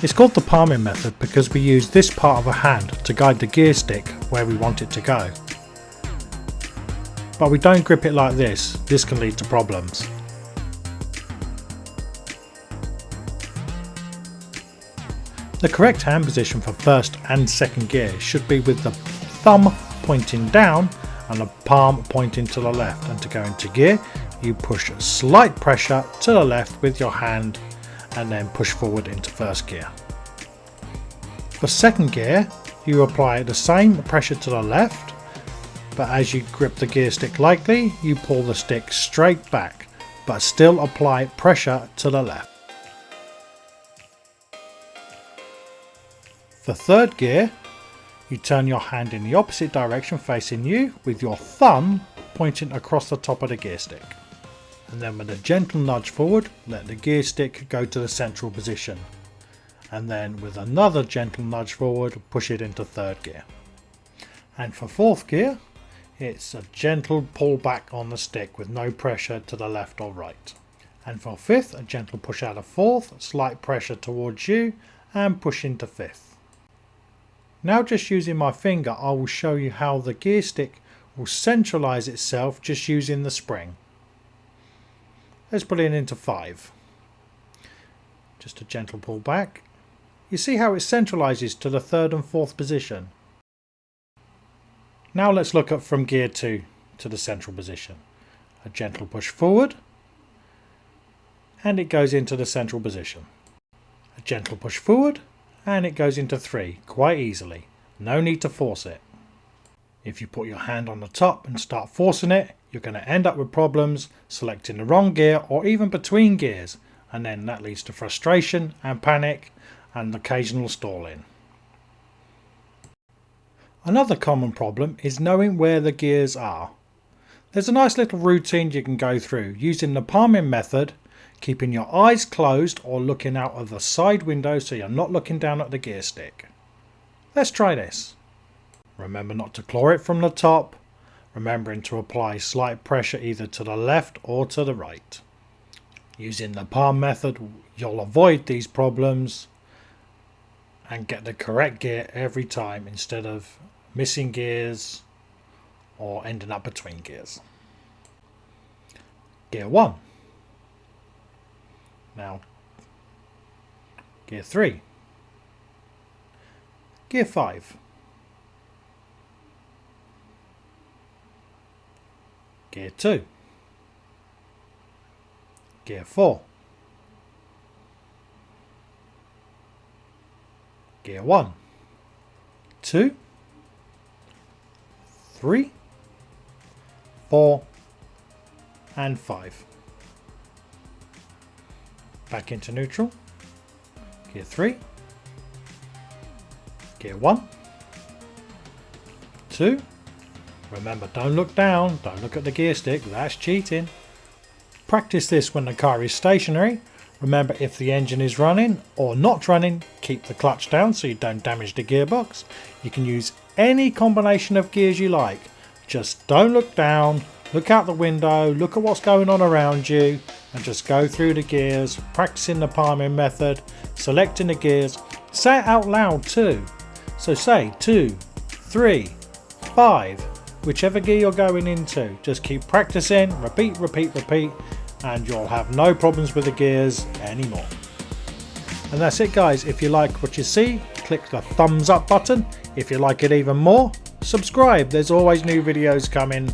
It's called the palming method because we use this part of a hand to guide the gear stick where we want it to go. But we don't grip it like this can lead to problems. The correct hand position for first and second gear should be with the thumb pointing down and the palm pointing to the left, and to go into gear you push slight pressure to the left with your hand and then push forward into first gear. For second gear you apply the same pressure to the left, but as you grip the gear stick lightly you pull the stick straight back but still apply pressure to the left. For third gear, you turn your hand in the opposite direction facing you with your thumb pointing across the top of the gear stick. And then with a gentle nudge forward, let the gear stick go to the central position. And then with another gentle nudge forward, push it into third gear. And for fourth gear, it's a gentle pull back on the stick with no pressure to the left or right. And for fifth, a gentle push out of fourth, slight pressure towards you and push into fifth. Now just using my finger I will show you how the gear stick will centralise itself just using the spring. Let's put it into 5. Just a gentle pull back. You see how it centralises to the third and fourth position. Now let's look at from gear 2 to the central position. A gentle push forward and it goes into the central position. A gentle push forward and it goes into 3 quite easily, no need to force it. If you put your hand on the top and start forcing it, you're going to end up with problems selecting the wrong gear or even between gears, and then that leads to frustration and panic and occasional stalling. Another common problem is knowing where the gears are. There's a nice little routine you can go through using the palming method, keeping your eyes closed or looking out of the side window so you're not looking down at the gear stick. Let's try this. Remember not to claw it from the top, remembering to apply slight pressure either to the left or to the right. Using the palm method you'll avoid these problems and get the correct gear every time instead of missing gears or ending up between gears. Gear 1. Now, gear 3, gear 5, gear 2, gear 4, gear 1, 2, 3, 4 and 5. Back into neutral, gear 3, gear 1, 2, remember don't look down, don't look at the gear stick, that's cheating. Practice this when the car is stationary. Remember if the engine is running or not running, keep the clutch down so you don't damage the gearbox. You can use any combination of gears you like, just don't look down, look out the window, look at what's going on around you and just go through the gears, practicing the palming method, selecting the gears. Say it out loud too. So say 2, 3, 5, whichever gear you're going into. Just keep practicing, repeat, repeat, repeat, and you'll have no problems with the gears anymore. And that's it guys. If you like what you see, click the thumbs up button. If you like it even more, subscribe. There's always new videos coming